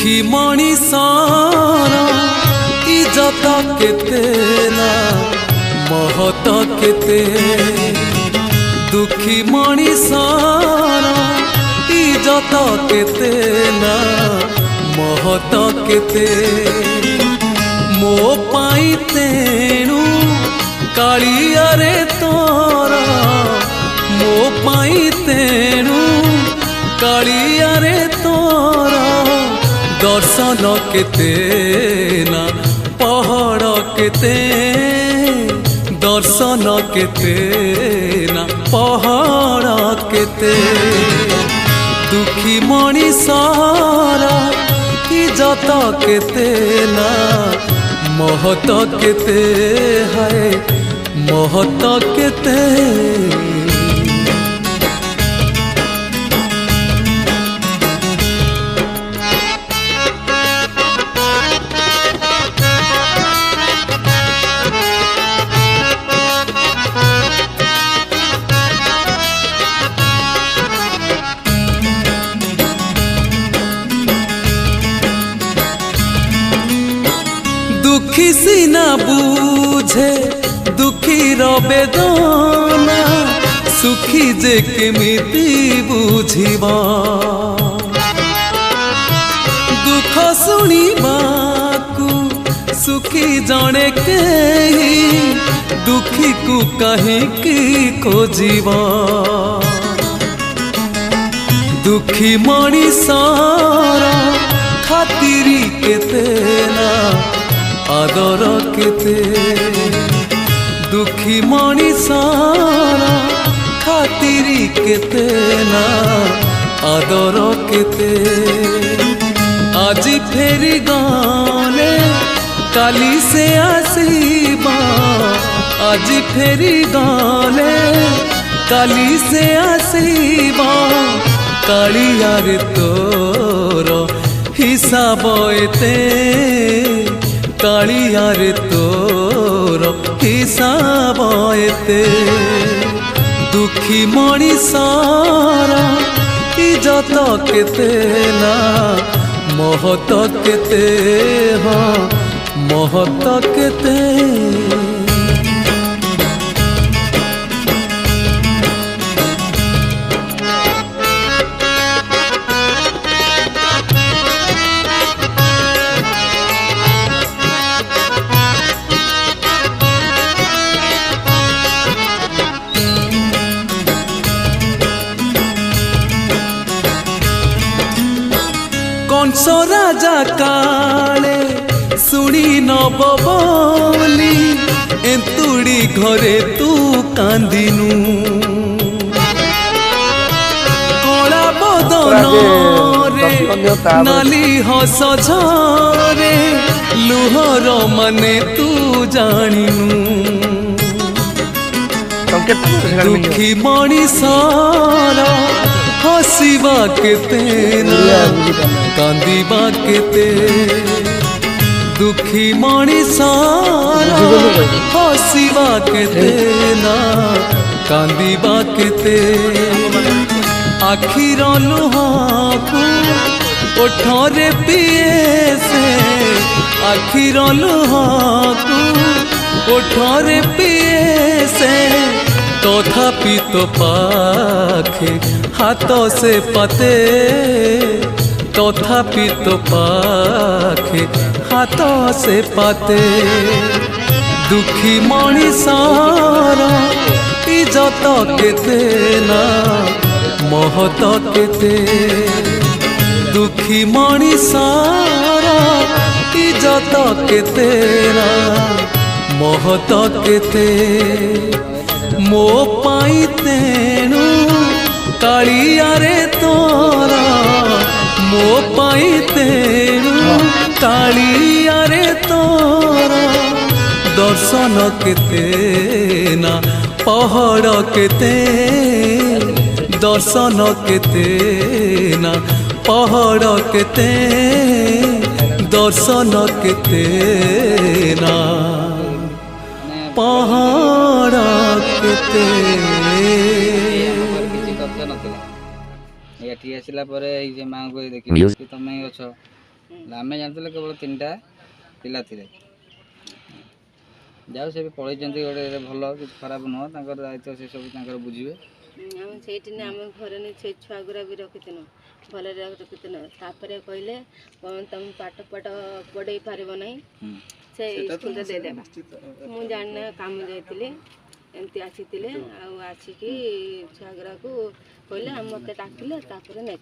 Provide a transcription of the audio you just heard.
दुखी मणिषर इज्जत केते ना महत केते दुखी मणिषर इज्जत केते ना महत केते मो पाई तेणु कालिया रे तोरा मो पाई तेणु कालिया रे तोरा दर्शन केते ना पहाड़ केते दर्शन केते ना पहाड़ केते दुखी मणिषर इज्जत केते ना महत केते है महत केते दुखी सीना बुझे दुखी बेदना सुखी जे केमिति बुझिबा दुख शुणिबाकू सुखी जणे केही दुखी को कहीं खोजिबा दुखी मणिषर खातिरी केते ना आदर केते दुखी मणिषर खातिरी केते ना आदर केते आज फेरी गले काली से आसीबा आज फेरी गले काली से आसीबा कालिया रे तोर हिसाब एते कालिया रे तोर हिसाब एते दुखी मणिषर इज्जत केते ना महत केते हाँ महत केते कंस राजा काले सुनी नब बोली एंतुड़ी घरे तू कांदिनु कला बदन रे नाली हस झरे लुहर माने तू जानिनु दुखी मणिषर हसीबा केते ना कांदीबा केते दुखी मणिषर हसीबा केते ना कांदीबा केते आखिर लुहाकू ओठरे पिए से आखिर लुहाकू ओठरे पिए से तथापि तो पाखे हाथ से पते तथापि तो पाखे हाथ से पाते दुखी मणिषर इज्जत केते ना महत केते दुखी मणिषर इज्जत केते ना महत केते मो पाई तेणु कालिया रे तोरा मो पाई तेणु कालिया रे तोरा दर्शन केते ना पहाड़ केते दर्शन केते ना पहाड़ केते दर्शन केते ना पहाड़ केते एठी आसला परे जे मां को देखि तुम ही अछ आम जानते केवल 3टा पिला थे जाओ से पढ़े गोटे भल कि खराब नुह दायित्व से सब बुझे से आम घर से छुआ गुरा भी रखीन भल रखीन तापर कहले तुम पाठ पाठ पढ़े पार ना से स्कूल देदेबा मुझे जाना काम जाइली एमती आसी आसिकी छुआ गुरा को कहले मत डाकिले नहीं